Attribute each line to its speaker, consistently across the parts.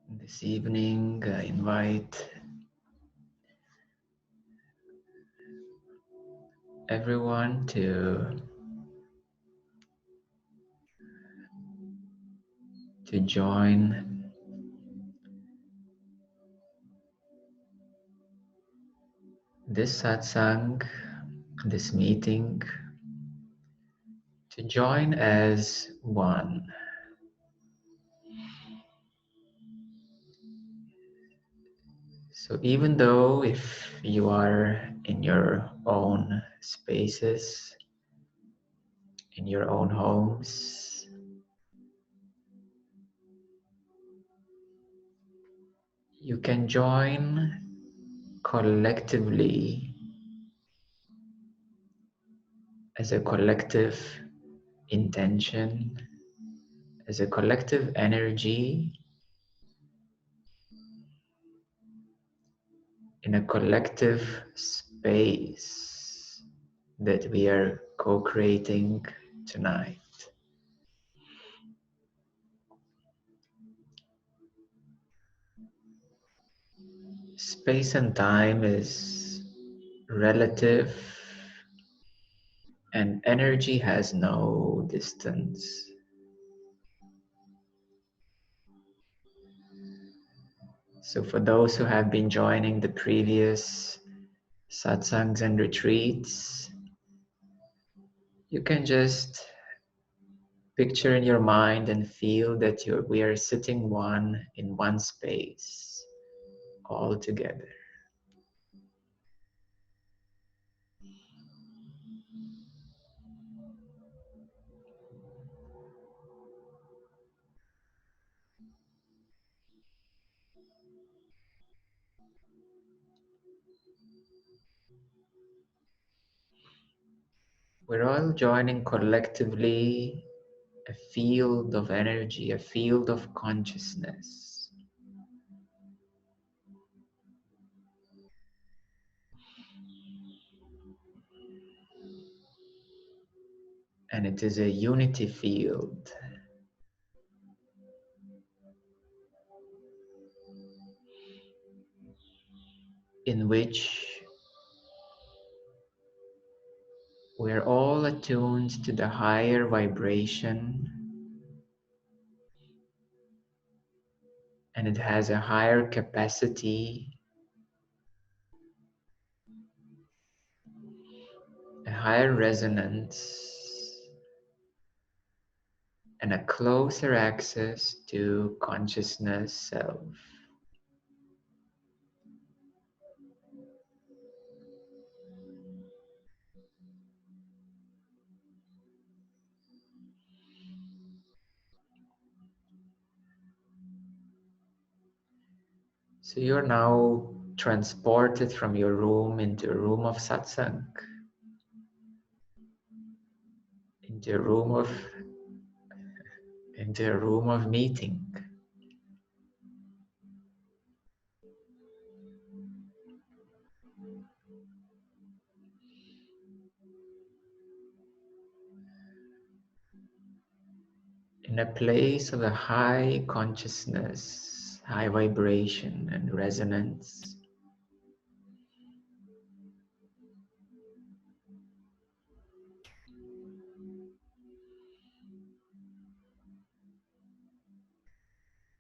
Speaker 1: This evening, I invite everyone to join this satsang, this meeting, to join as one. So even though if you are in your own spaces, in your own homes, you can join collectively as a collective intention, as a collective energy, in a collective space that we are co-creating tonight. Space and time is relative, and energy has no distance. So for those who have been joining the previous satsangs and retreats, you can just picture in your mind and feel that we are sitting in one space all together. We're all joining collectively a field of energy, a field of consciousness. And it is a unity field in which we're all attuned to the higher vibration, and it has a higher capacity, a higher resonance, and a closer access to consciousness self. So you're now transported from your room into a room of satsang, into a room of meeting. In a place of a high consciousness, high vibration and resonance.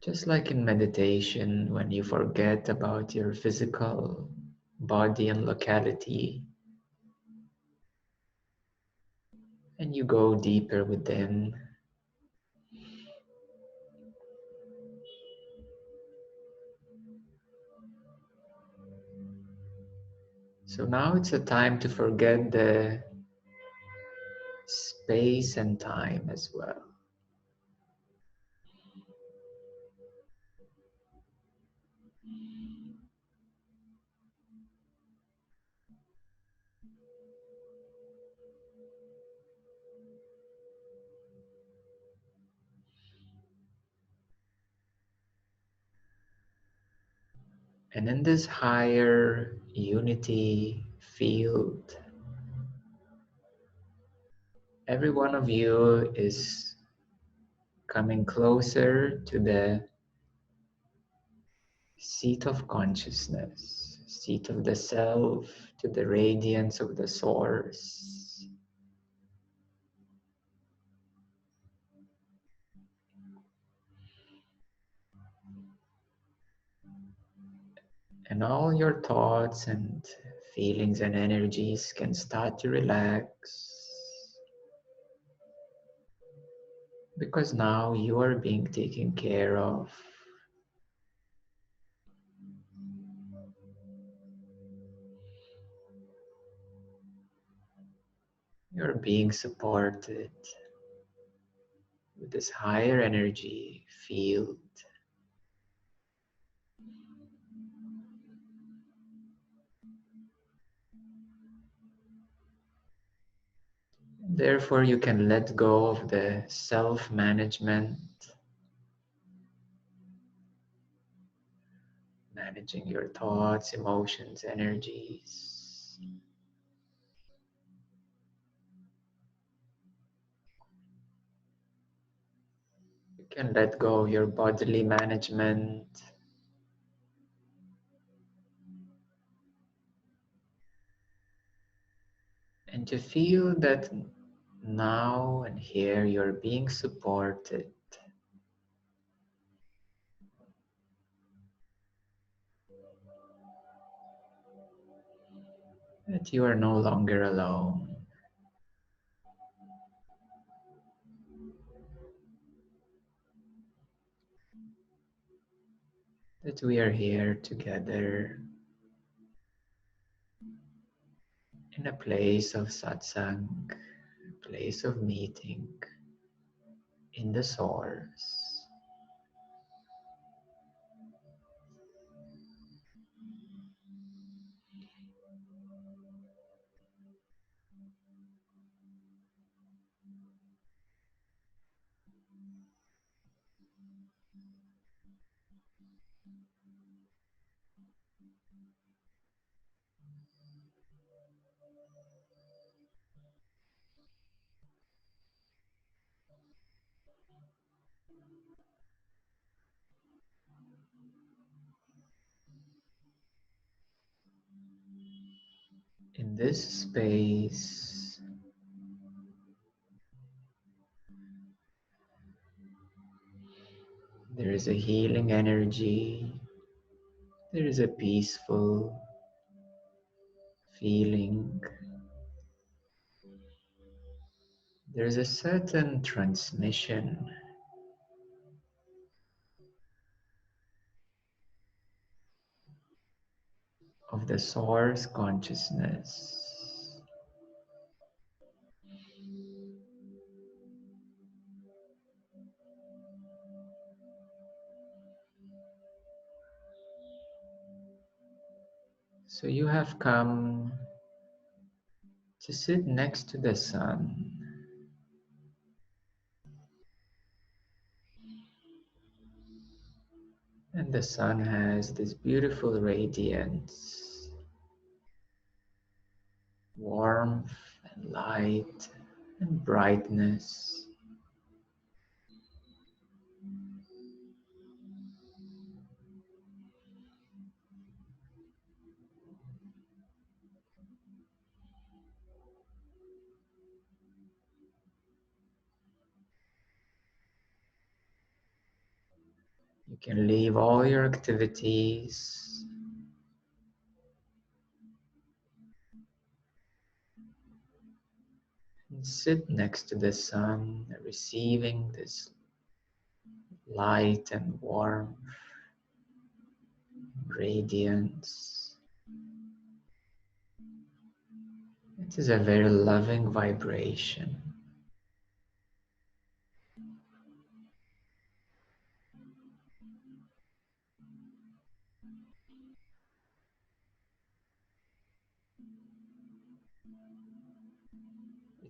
Speaker 1: Just like in meditation, when you forget about your physical body and locality, and you go deeper within. So now it's a time to forget the space and time as well. And in this higher unity field, every one of you is coming closer to the seat of consciousness, seat of the self, to the radiance of the source. And all your thoughts and feelings and energies can start to relax, because now you are being taken care of. You're being supported with this higher energy field. Therefore, you can let go of the self-management, managing your thoughts, emotions, energies. You can let go of your bodily management, and to feel that now and here you're being supported, that you are no longer alone, that we are here together in a place of satsang, a place of meeting in the source. In this space, there is a healing energy, there is a peaceful feeling, there is a certain transmission of the source consciousness. So you have come to sit next to the sun, and the sun has this beautiful radiance, warmth and light and brightness. You can leave all your activities and sit next to the sun, receiving this light and warmth, radiance. It is a very loving vibration.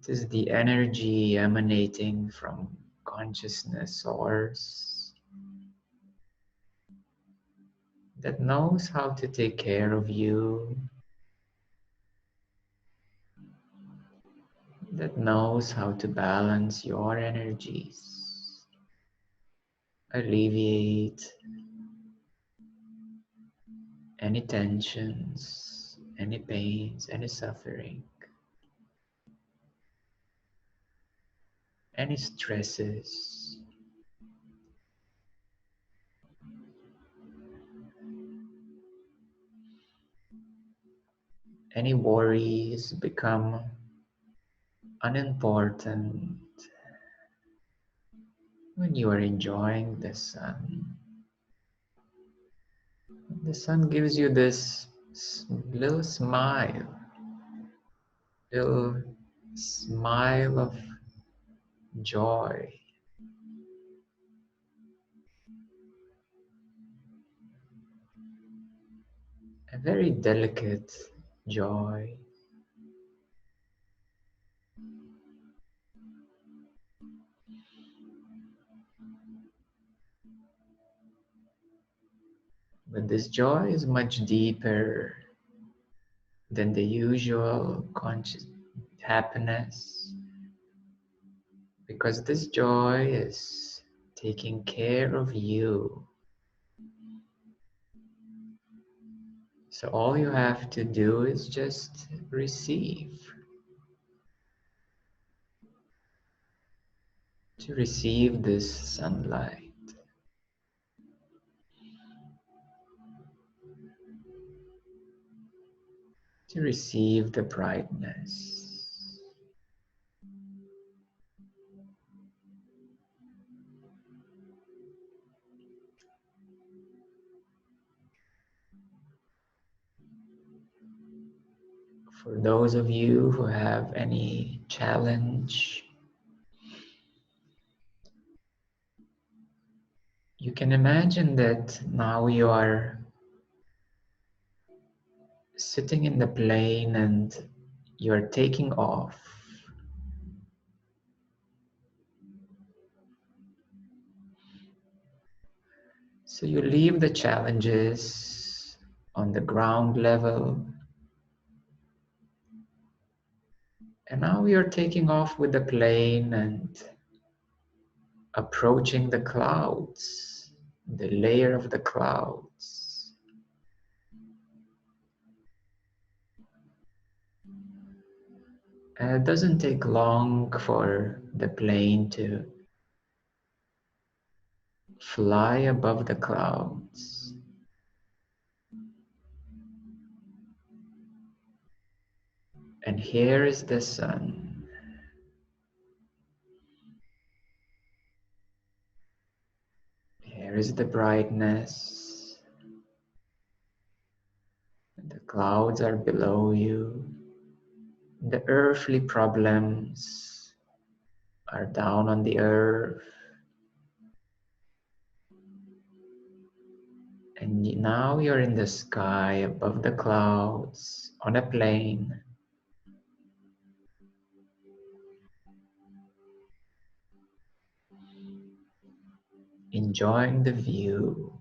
Speaker 1: It is the energy emanating from consciousness source that knows how to take care of you, that knows how to balance your energies, alleviate any tensions, any pains, any suffering, any stresses. Any worries become unimportant when you are enjoying the sun. The sun gives you this little little smile of joy, a very delicate joy. But this joy is much deeper than the usual conscious happiness, because this joy is taking care of you. So all you have to do is just receive. To receive this sunlight, to receive the brightness. For those of you who have any challenge, you can imagine that now you are sitting in the plane and you are taking off. So you leave the challenges on the ground level, and now you're taking off with the plane and approaching the clouds, the layer of the clouds. And it doesn't take long for the plane to fly above the clouds. And here is the sun. Here is the brightness. The clouds are below you. The earthly problems are down on the earth. And now you're in the sky above the clouds on a plane. Enjoying the view.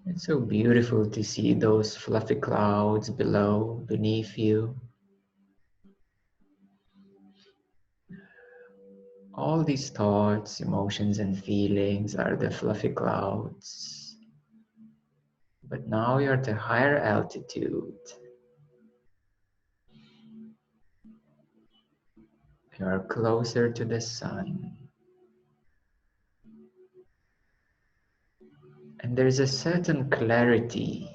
Speaker 1: It's so beautiful to see those fluffy clouds below, beneath you. All these thoughts, emotions, and feelings are the fluffy clouds. But now you're at a higher altitude. You're closer to the sun. And there's a certain clarity.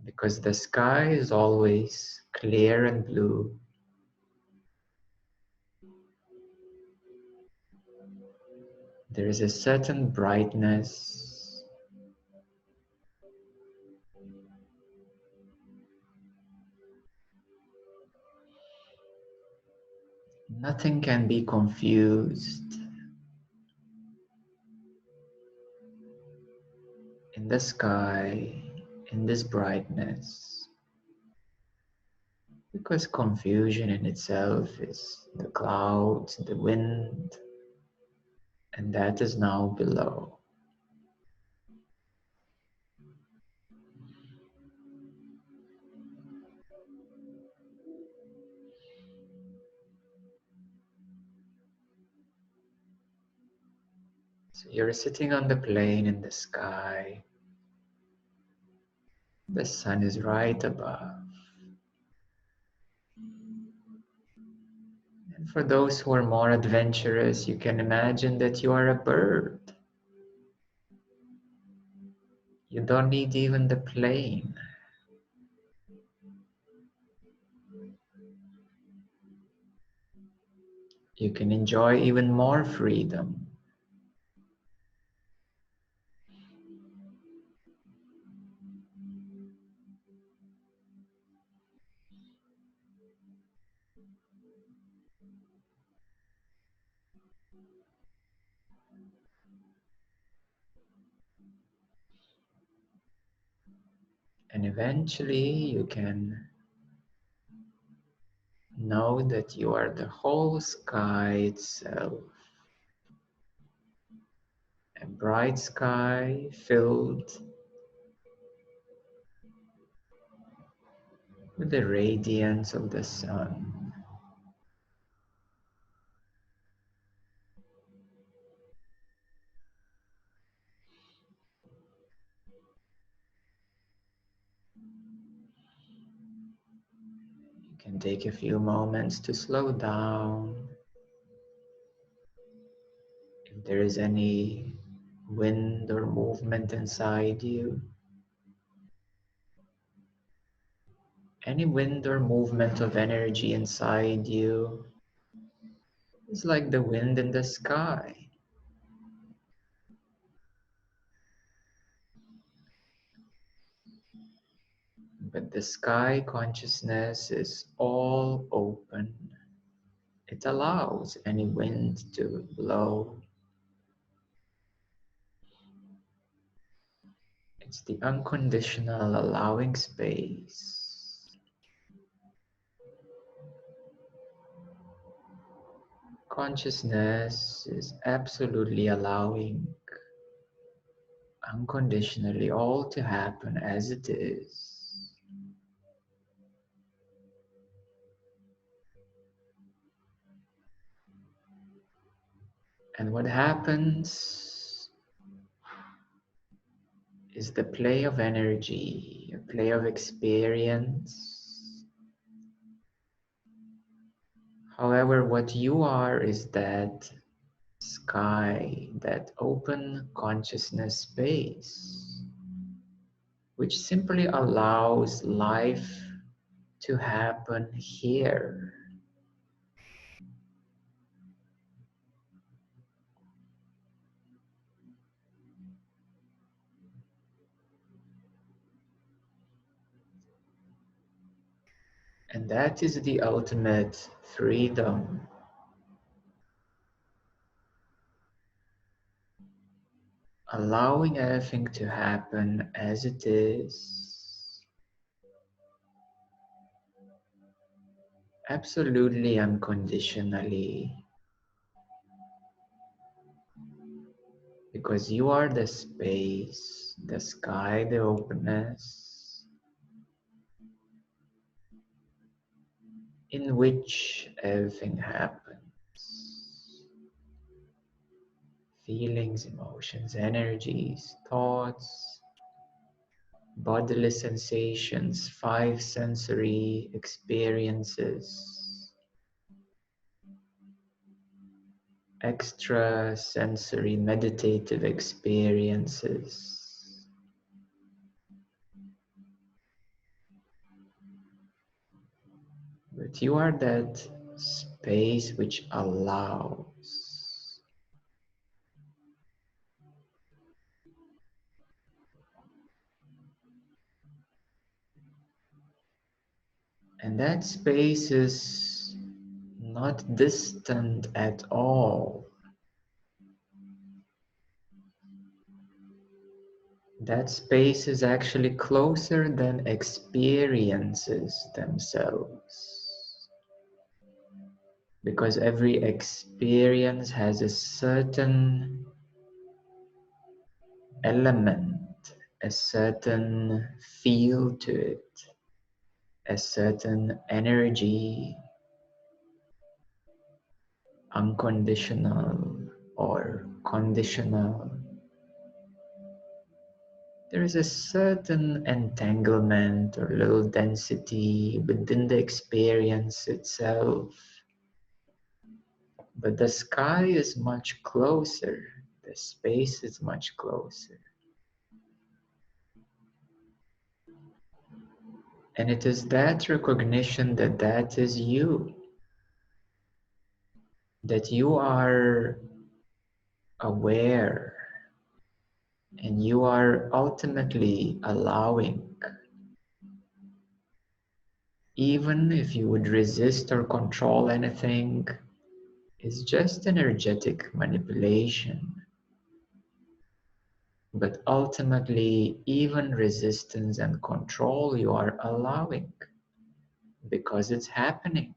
Speaker 1: Because the sky is always clear and blue. There is a certain brightness. Nothing can be confused. In the sky, in this brightness. Because confusion in itself is the clouds, the wind, and that is now below. So you're sitting on the plane in the sky. The sun is right above. And for those who are more adventurous, you can imagine that you are a bird. You don't need even the plane. You can enjoy even more freedom. And eventually you can know that you are the whole sky itself. A bright sky filled with the radiance of the sun. You can take a few moments to slow down. If there is any wind or movement inside you, any wind or movement of energy inside you is like the wind in the sky. But the sky consciousness is all open. It allows any wind to blow. It's the unconditional allowing space. Consciousness is absolutely allowing unconditionally all to happen as it is. And what happens is the play of energy, a play of experience. However, what you are is that sky, that open consciousness space, which simply allows life to happen here. And that is the ultimate freedom. Allowing everything to happen as it is. Absolutely unconditionally. Because you are the space, the sky, the openness, in which everything happens. Feelings, emotions, energies, thoughts, bodily sensations, five sensory experiences, extra sensory meditative experiences. But you are that space which allows. And that space is not distant at all. That space is actually closer than experiences themselves. Because every experience has a certain element, a certain feel to it, a certain energy, unconditional or conditional. There is a certain entanglement or little density within the experience itself, but the sky is much closer, the space is much closer. And it is that recognition that that is you, that you are aware and you are ultimately allowing. Even if you would resist or control anything, it's just energetic manipulation. But ultimately, even resistance and control you are allowing because it's happening.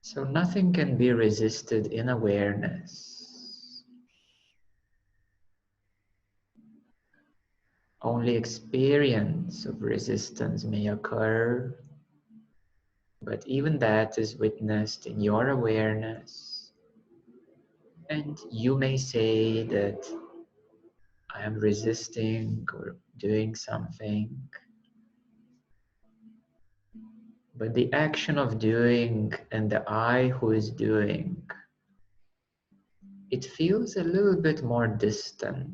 Speaker 1: So nothing can be resisted in awareness. Only experience of resistance may occur, but even that is witnessed in your awareness. And you may say that I am resisting or doing something, but the action of doing and the I who is doing, it feels a little bit more distant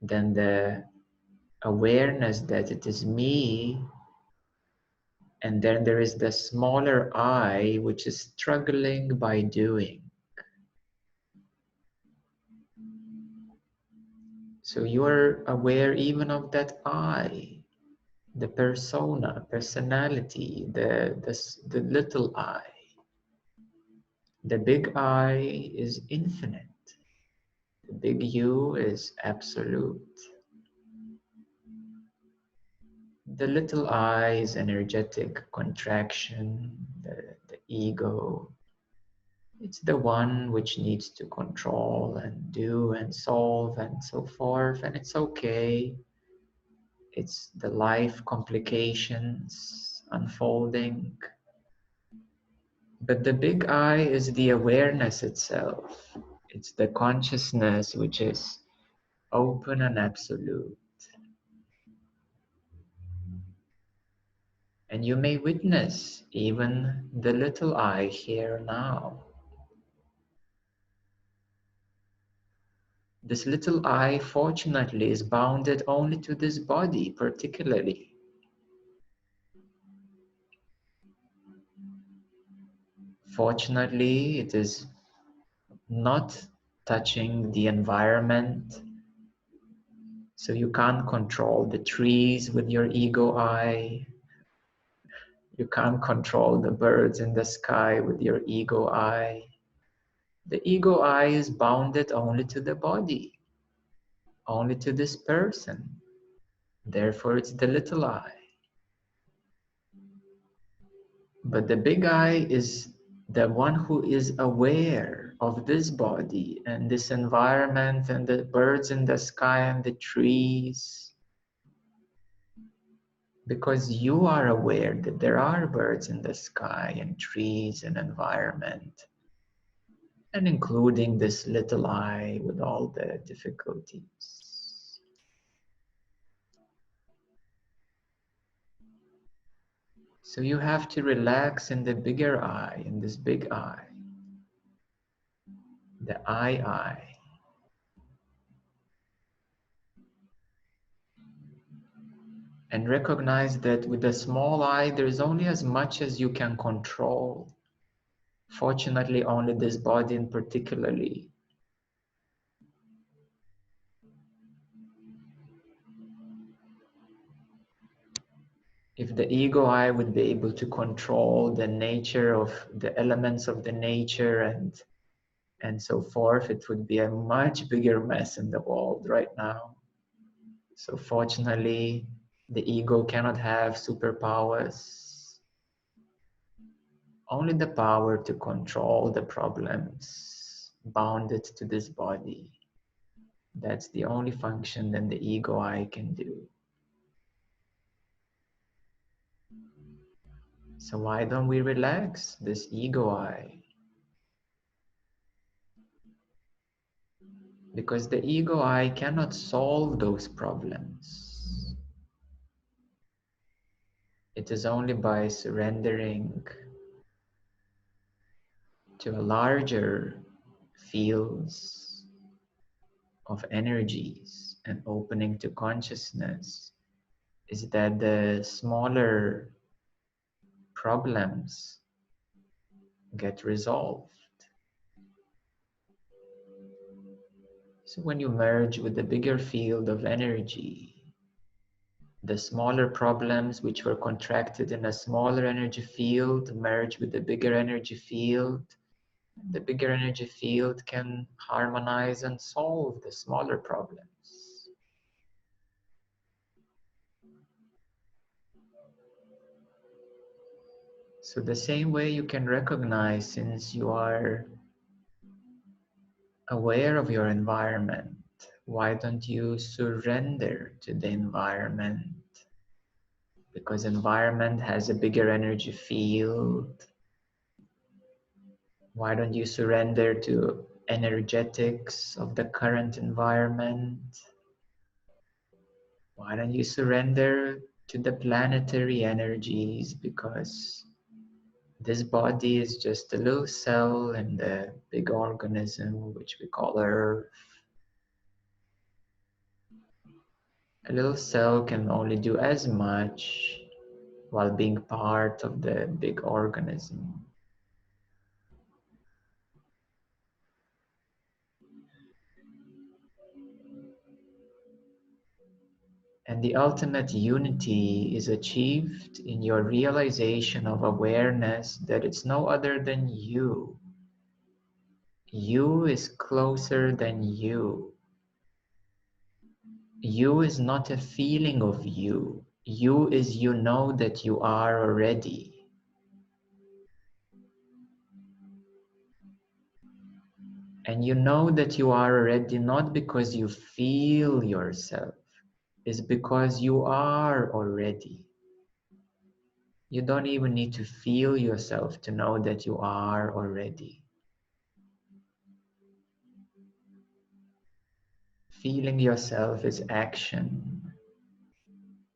Speaker 1: than the awareness that it is me, and then there is the smaller I which is struggling by doing. So you are aware even of that I, the persona, personality, the little I. The big I is infinite. The big U is absolute. The little I is energetic contraction, the ego. It's the one which needs to control and do and solve and so forth, and it's okay. It's the life complications unfolding. But the big I is the awareness itself. It's the consciousness which is open and absolute. And you may witness even the little I here now. This little I, fortunately, is bounded only to this body, particularly. Fortunately, it is not touching the environment, so you can't control the trees with your ego eye. You can't control the birds in the sky with your ego eye. The ego eye is bounded only to the body, only to this person. Therefore, it's the little I. But the big I is the one who is aware of this body and this environment and the birds in the sky and the trees. Because you are aware that there are birds in the sky and trees and environment, and including this little I with all the difficulties. So you have to relax in the bigger I, in this big I, the I. And recognize that with the small I, there is only as much as you can control. Fortunately, only this body in particularly. If the ego I would be able to control the nature of the elements of the nature and so forth, it would be a much bigger mess in the world right now. So fortunately, the ego cannot have superpowers. Only the power to control the problems bounded to this body. That's the only function that the ego I can do. So why don't we relax this ego I? Because the ego I cannot solve those problems. It is only by surrendering to a larger fields of energies and opening to consciousness is that the smaller problems get resolved. So when you merge with the bigger field of energy, the smaller problems which were contracted in a smaller energy field merge with the bigger energy field. The bigger energy field can harmonize and solve the smaller problems. So the same way you can recognize, since you are aware of your environment, why don't you surrender to the environment? Because environment has a bigger energy field. Why don't you surrender to energetics of the current environment? Why don't you surrender to the planetary energies? Because this body is just a little cell in the big organism which we call Earth. A little cell can only do as much while being part of the big organism. And the ultimate unity is achieved in your realization of awareness that it's no other than you. You is closer than you. You is not a feeling of you. You is you know that you are already. And you know that you are already not because you feel yourself. It's because you are already. You don't even need to feel yourself to know that you are already. Feeling yourself is action.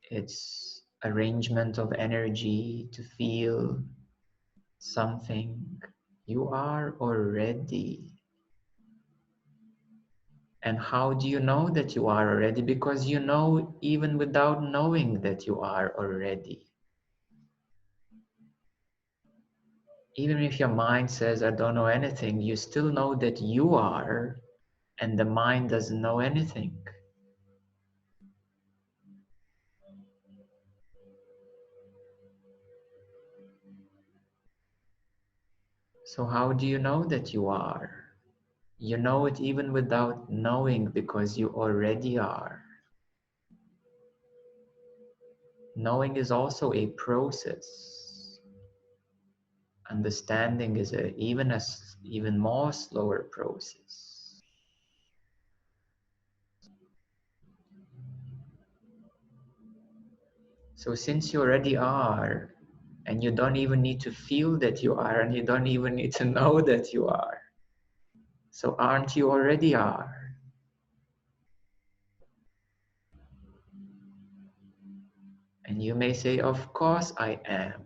Speaker 1: It's arrangement of energy to feel something. You are already. And how do you know that you are already? Because you know even without knowing that you are already. Even if your mind says, I don't know anything, you still know that you are, and the mind doesn't know anything. So how do you know that you are? You know it even without knowing because you already are. Knowing is also a process. Understanding is even more slower process. So since you already are, and you don't even need to feel that you are, and you don't even need to know that you are, so aren't you already are? And you may say, of course I am.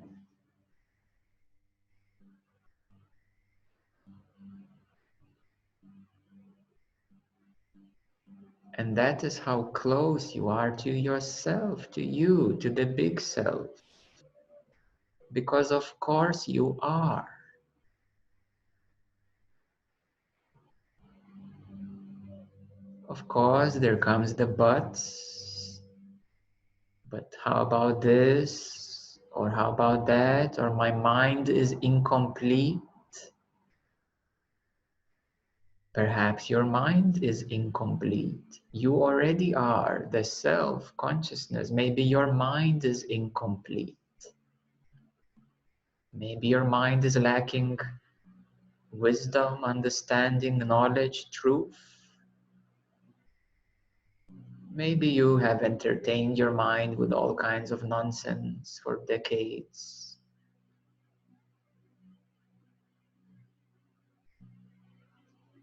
Speaker 1: And that is how close you are to yourself, to you, to the big self. Because of course you are. Of course there comes the buts. But how about this? Or how about that? Or my mind is incomplete. Perhaps your mind is incomplete. You already are the self-consciousness. Maybe your mind is incomplete. Maybe your mind is lacking wisdom, understanding, knowledge, truth. Maybe you have entertained your mind with all kinds of nonsense for decades.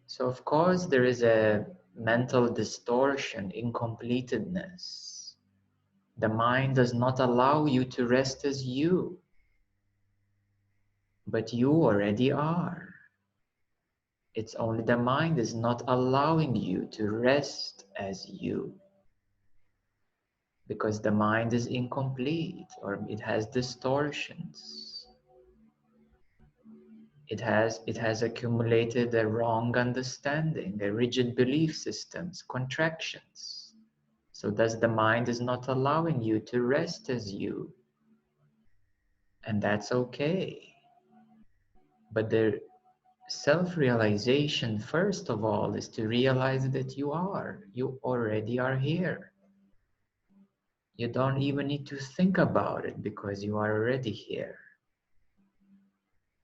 Speaker 1: So of course there is a mental distortion, incompletedness. The mind does not allow you to rest as you, but you already are. It's only the mind is not allowing you to rest as you, because the mind is incomplete, or it has distortions. It has accumulated a wrong understanding, a rigid belief systems, contractions. So thus the mind is not allowing you to rest as you. And that's okay. But the self-realization, first of all, is to realize that you already are here. You don't even need to think about it because you are already here.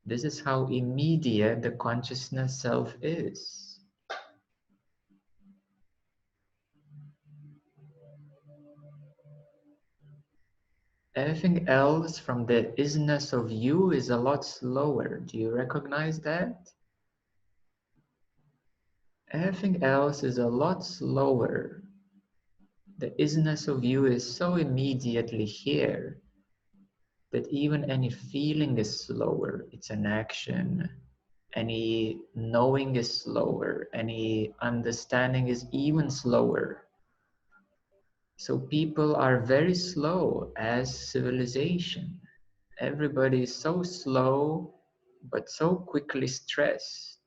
Speaker 1: This is how immediate the consciousness self is. Everything else from the isness of you is a lot slower. Do you recognize that? Everything else is a lot slower. The isness of you is so immediately here that even any feeling is slower. It's an action. Any knowing is slower. Any understanding is even slower. So people are very slow as civilization. Everybody is so slow, but so quickly stressed.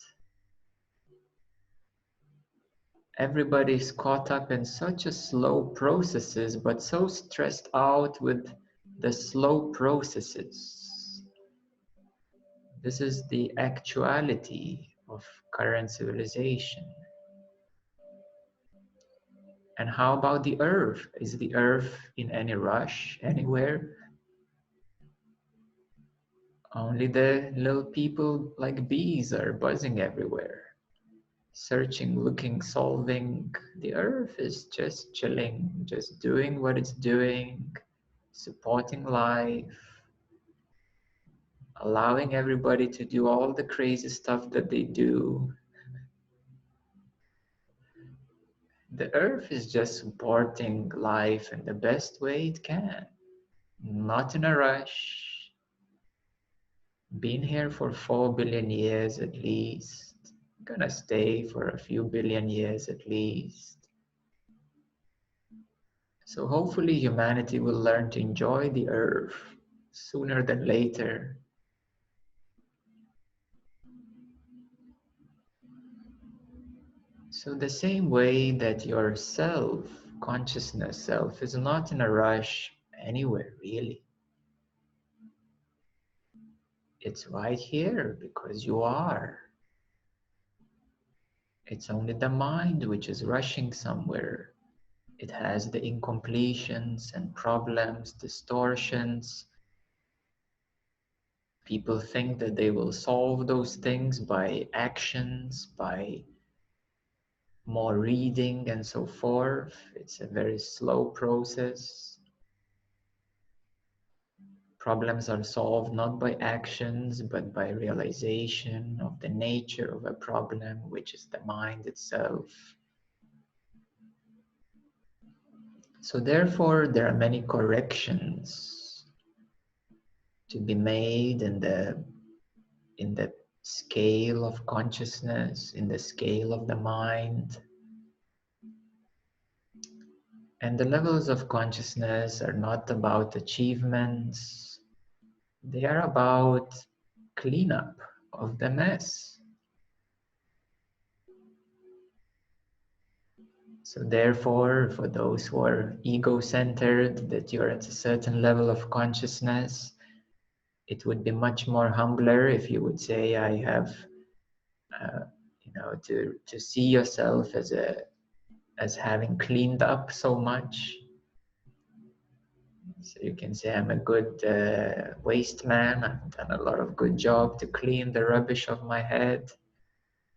Speaker 1: Everybody is caught up in such a slow processes, but so stressed out with the slow processes. This is the actuality of current civilization. And how about the earth? Is the earth in any rush anywhere? Only the little people like bees are buzzing everywhere, searching, looking, solving. The earth is just chilling, just doing what it's doing, supporting life, allowing everybody to do all the crazy stuff that they do. The earth is just supporting life in the best way it can, not in a rush. Been here for 4 billion years at least, gonna stay for a few billion years at least. So hopefully humanity will learn to enjoy the earth sooner than later. So the same way that your self, consciousness self, is not in a rush anywhere really. It's right here because you are. It's only the mind which is rushing somewhere. It has the incompletions and problems, distortions. People think that they will solve those things by actions, by more reading and so forth. It's a very slow process. Problems are solved not by actions, but by realization of the nature of a problem, which is the mind itself. So therefore, there are many corrections to be made in the scale of consciousness, in the scale of the mind. And the levels of consciousness are not about achievements. They are about cleanup of the mess. So therefore, for those who are ego-centered, that you're at a certain level of consciousness, it would be much more humbler if you would say, I have, to see yourself as having cleaned up so much. So you can say, I'm a good waste man. I've done a lot of good job to clean the rubbish of my head.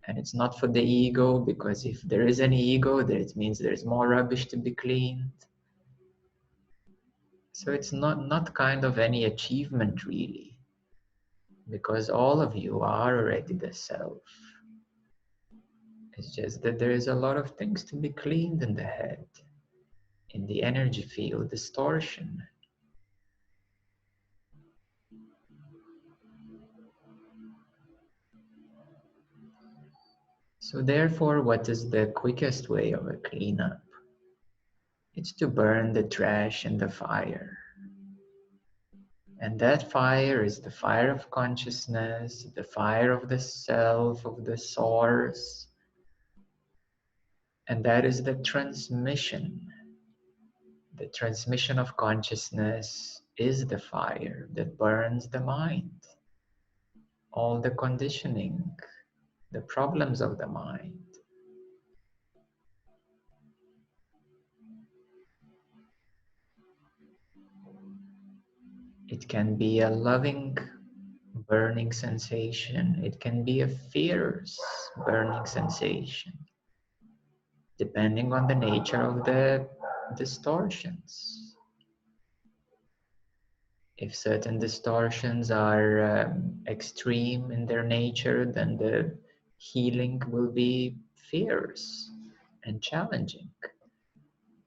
Speaker 1: And it's not for the ego, because if there is any ego, then it means there's more rubbish to be cleaned. So it's not kind of any achievement really, because all of you are already the self. It's just that there is a lot of things to be cleaned in the head, in the energy field, distortion. So therefore, what is the quickest way of a cleanup? It's to burn the trash in the fire. And that fire is the fire of consciousness, the fire of the self, of the source. And that is the transmission. The transmission of consciousness is the fire that burns the mind. All the conditioning, the problems of the mind. It can be a loving, burning sensation. It can be a fierce, burning sensation, depending on the nature of the distortions. If certain distortions are extreme in their nature, then the healing will be fierce and challenging.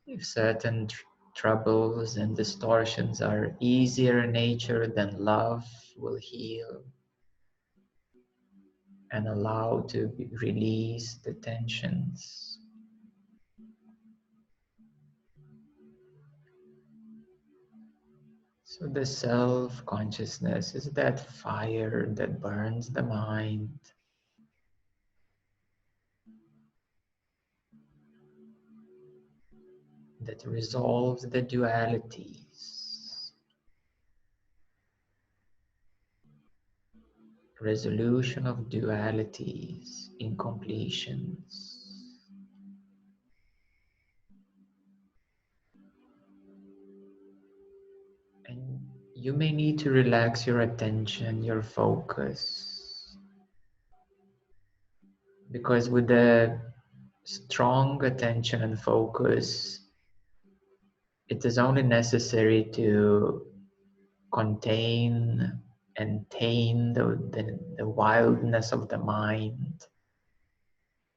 Speaker 1: If certain troubles and distortions are easier in nature, then love will heal and allow to release the tensions. So the self-consciousness is that fire that burns the mind, that resolves the dualities, resolution of dualities, incompletions. And you may need to relax your attention, your focus, because with the strong attention and focus, it is only necessary to contain and tame the wildness of the mind.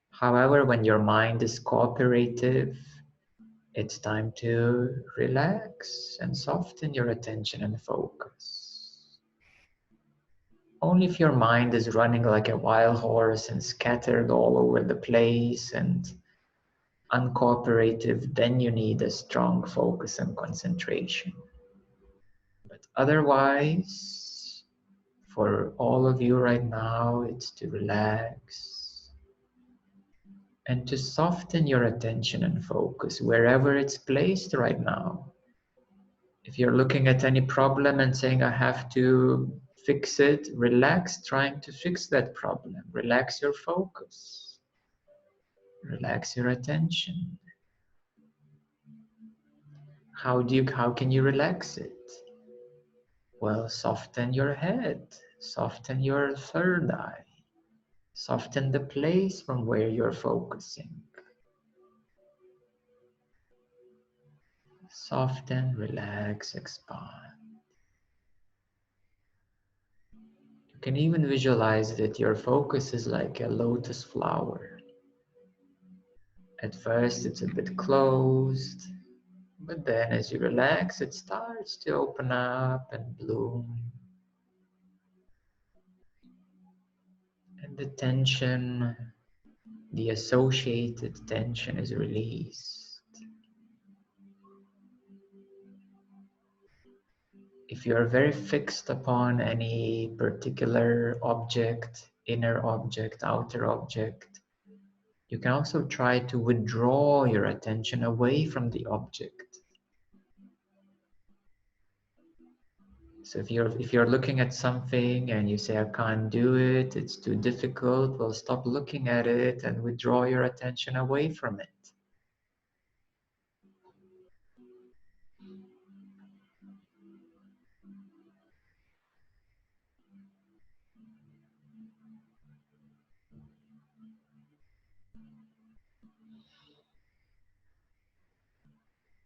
Speaker 1: However, when your mind is cooperative, it's time to relax and soften your attention and focus. Only if your mind is running like a wild horse and scattered all over the place and uncooperative, then you need a strong focus and concentration. But otherwise, for all of you right now, it's to relax and to soften your attention and focus wherever it's placed right now. If you're looking at any problem and saying, I have to fix it, relax trying to fix that problem. Relax your focus. Relax your attention. How can you relax it? Well, soften your head, soften your third eye, soften the place from where you're focusing. Soften, relax, expand. You can even visualize that your focus is like a lotus flower. At first it's a bit closed, but then as you relax, it starts to open up and bloom. And the tension, the associated tension is released. If you are very fixed upon any particular object, inner object, outer object, you can also try to withdraw your attention away from the object. So if you're looking at something and you say, I can't do it, it's too difficult, well, stop looking at it and withdraw your attention away from it.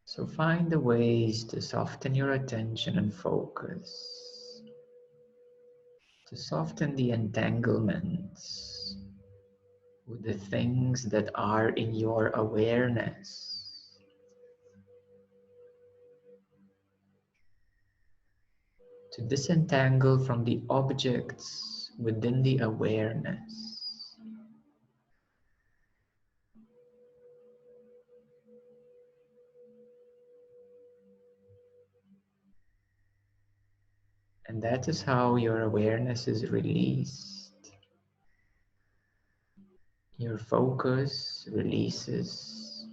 Speaker 1: So find the ways to soften your attention and focus, to soften the entanglements, with the things that are in your awareness. To disentangle from the objects within the awareness. And that is how your awareness is released. Your focus releases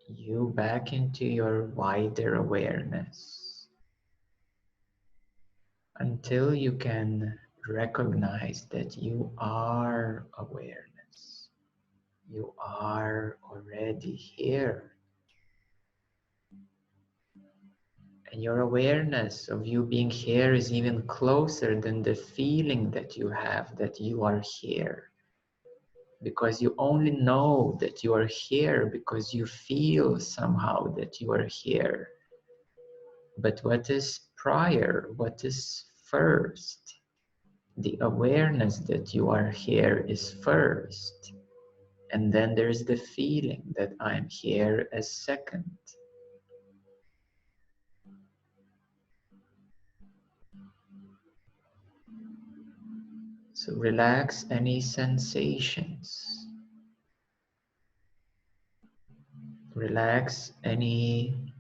Speaker 1: you back into your wider awareness until you can recognize that you are awareness. You are already here. And your awareness of you being here is even closer than the feeling that you have that you are here. Because you only know that you are here because you feel somehow that you are here. But what is prior? What is first? The awareness that you are here is first. And then there's the feeling that I'm here as second. So relax any sensations. Relax any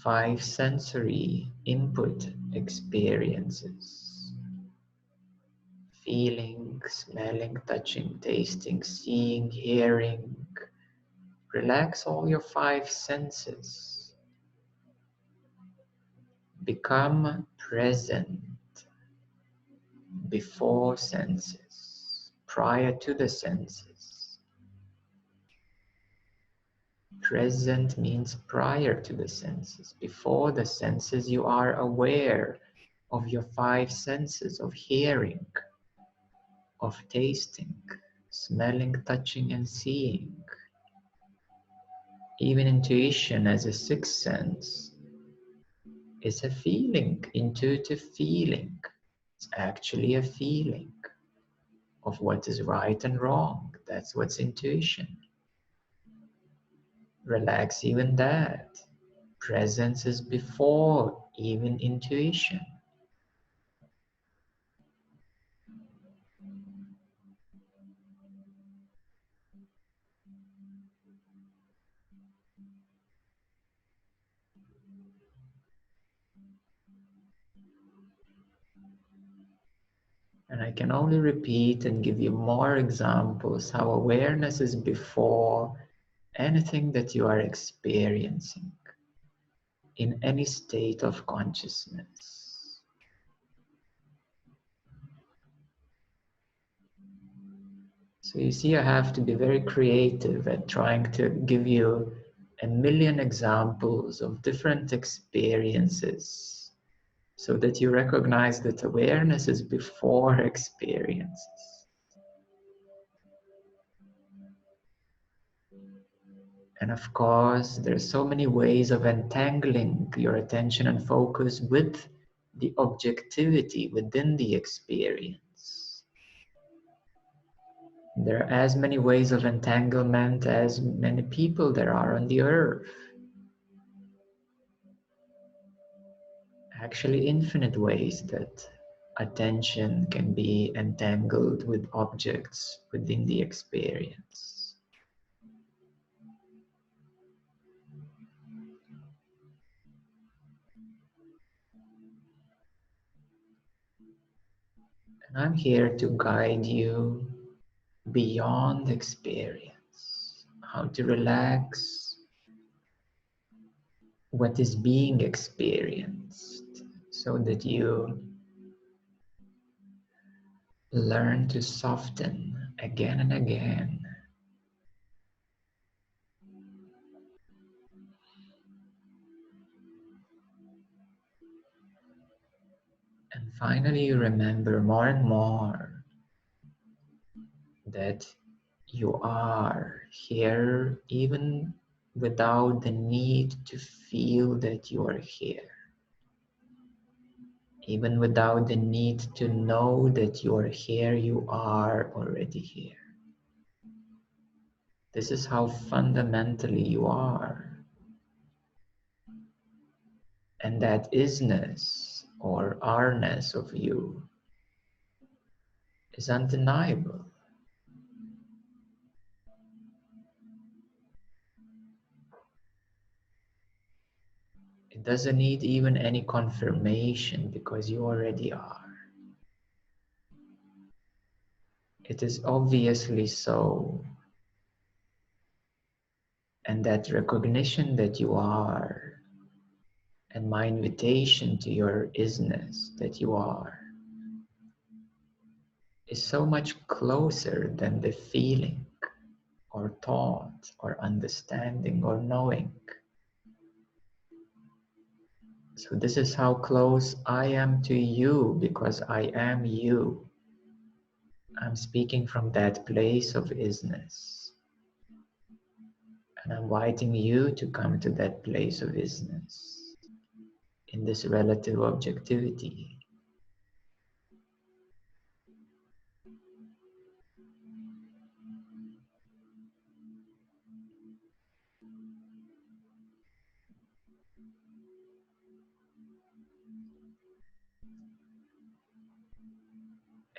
Speaker 1: five sensory input experiences. Feeling, smelling, touching, tasting, seeing, hearing. Relax all your five senses. Become present before senses, prior to the senses. Present means prior to the senses. Before the senses, you are aware of your five senses of hearing, of tasting, smelling, touching, and seeing. Even intuition as a sixth sense is a feeling, intuitive feeling. It's actually a feeling of what is right and wrong. That's what's intuition. Relax even that. Presence is before even intuition. And I can only repeat and give you more examples how awareness is before anything that you are experiencing in any state of consciousness. So you see, I have to be very creative at trying to give you a million examples of different experiences so that you recognize that awareness is before experiences. And of course, there are so many ways of entangling your attention and focus with the objectivity within the experience. There are as many ways of entanglement as many people there are on the earth. Actually, infinite ways that attention can be entangled with objects within the experience. And I'm here to guide you beyond experience, how to relax what is being experienced so that you learn to soften again and again. And finally, you remember more and more that you are here even without the need to feel that you are here. Even without the need to know that you are here, you are already here. This is how fundamentally you are. And that isness or are-ness of you is undeniable. It doesn't need even any confirmation because you already are. It is obviously so. And that recognition that you are, and my invitation to your isness that you are, is so much closer than the feeling or thought or understanding or knowing. So this is how close I am to you because I am you. I'm speaking from that place of isness. And I'm inviting you to come to that place of isness in this relative objectivity.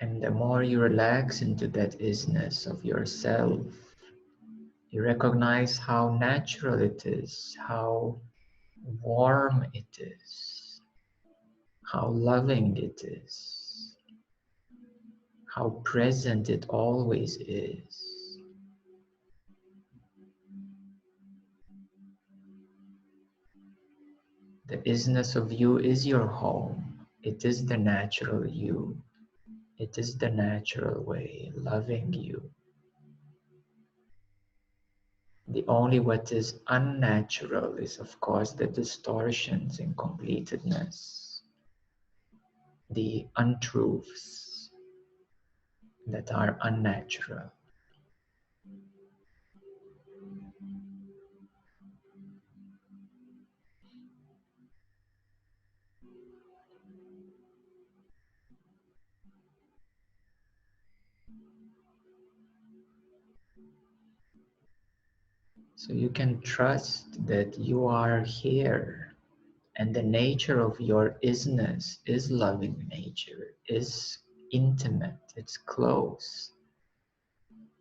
Speaker 1: And the more you relax into that isness of yourself, you recognize how natural it is, how warm it is, how loving it is, how present it always is. The isness of you is your home. It is the natural you. It is the natural way, loving you. The only what is unnatural is, of course, the distortions, incompletedness, the untruths that are unnatural. So you can trust that you are here, and the nature of your isness is loving nature, is intimate, it's close,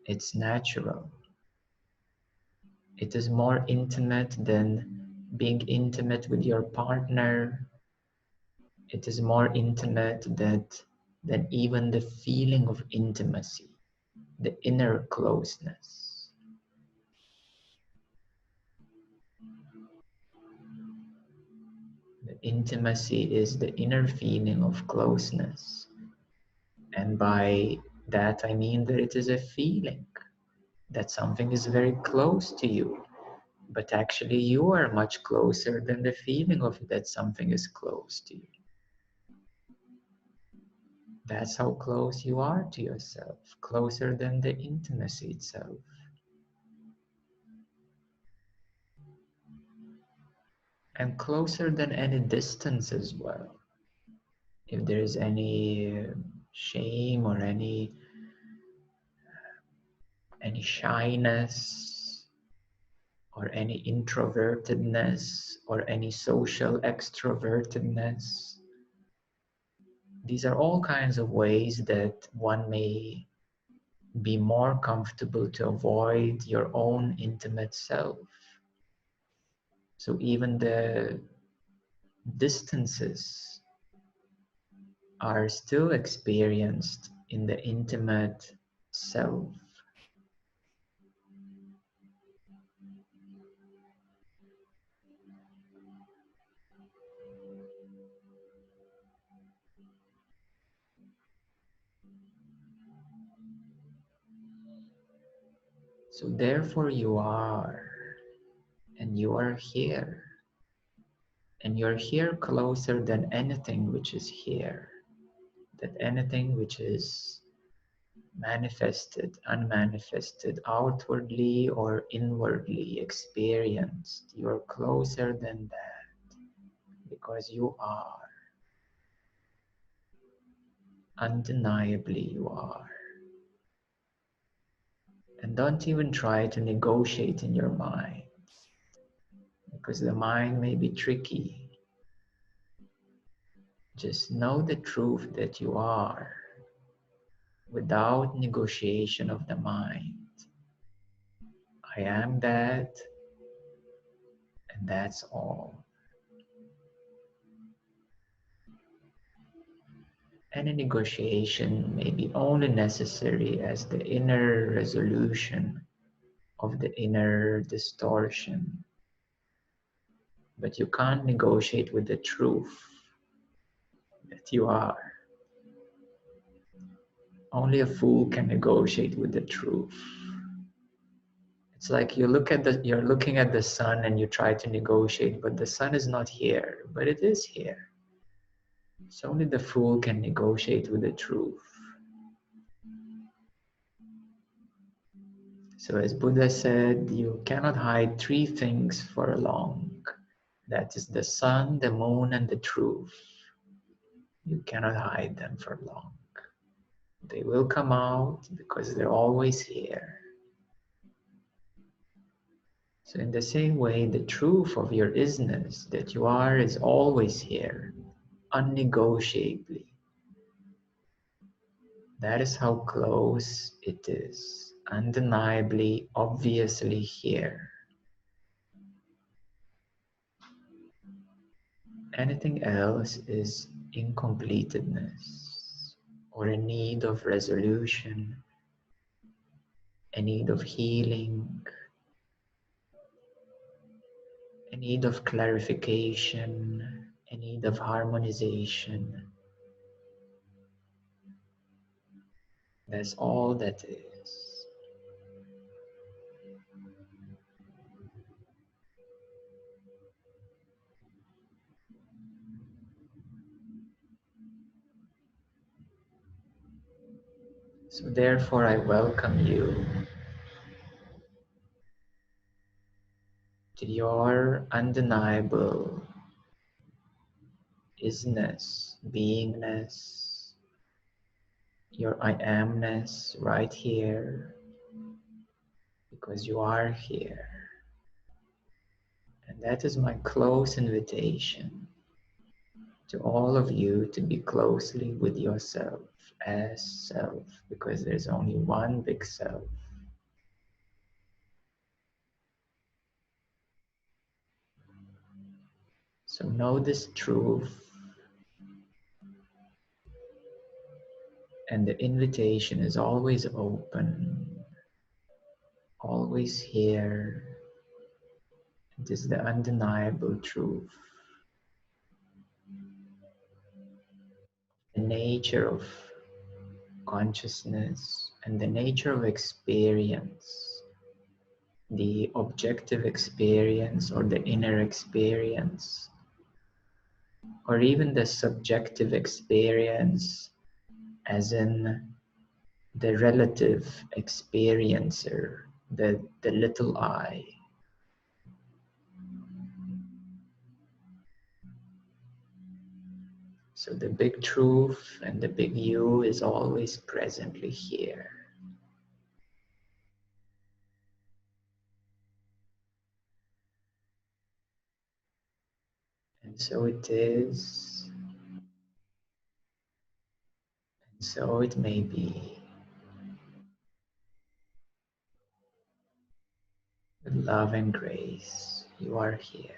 Speaker 1: it's natural. It is more intimate than being intimate with your partner. It is more intimate than even the feeling of intimacy, the inner closeness. The intimacy is the inner feeling of closeness. And by that I mean that it is a feeling that something is very close to you, but actually you are much closer than the feeling of that something is close to you. That's how close you are to yourself, closer than the intimacy itself. And closer than any distance as well. If there is any shame or any shyness or any introvertedness or any social extrovertedness, these are all kinds of ways that one may be more comfortable to avoid your own intimate self. So even the distances are still experienced in the intimate self. So therefore you are, and you are here, and you're here closer than anything which is here, that anything which is manifested, unmanifested, outwardly or inwardly experienced. You're closer than that because you are. Undeniably you are. And don't even try to negotiate in your mind, because the mind may be tricky. Just know the truth that you are without negotiation of the mind. I am that, and that's all. Any negotiation may be only necessary as the inner resolution of the inner distortion, but you can't negotiate with the truth that you are. Only a fool can negotiate with the truth. It's like you're looking at the sun and you try to negotiate, but the sun is not here, but it is here. So only the fool can negotiate with the truth. So as Buddha said, you cannot hide three things for long. That is the sun, the moon, and the truth. You cannot hide them for long. They will come out because they're always here. So in the same way, the truth of your isness that you are is always here, unnegotiably. That is how close it is, undeniably, obviously here. Anything else is incompletedness or a need of resolution, a need of healing, a need of clarification, a need of harmonization. That's all that is. So therefore I welcome you to your undeniable isness, beingness, your I amness right here, because you are here. And that is my close invitation to all of you to be closely with yourself as self, because there's only one big self. So know this truth, and the invitation is always open, always here. It is the undeniable truth. The nature of consciousness and the nature of experience, the objective experience or the inner experience, or even the subjective experience, as in the relative experiencer, the little I. So the big truth and the big you is always presently here. And so it is, and so it may be. With love and grace, you are here.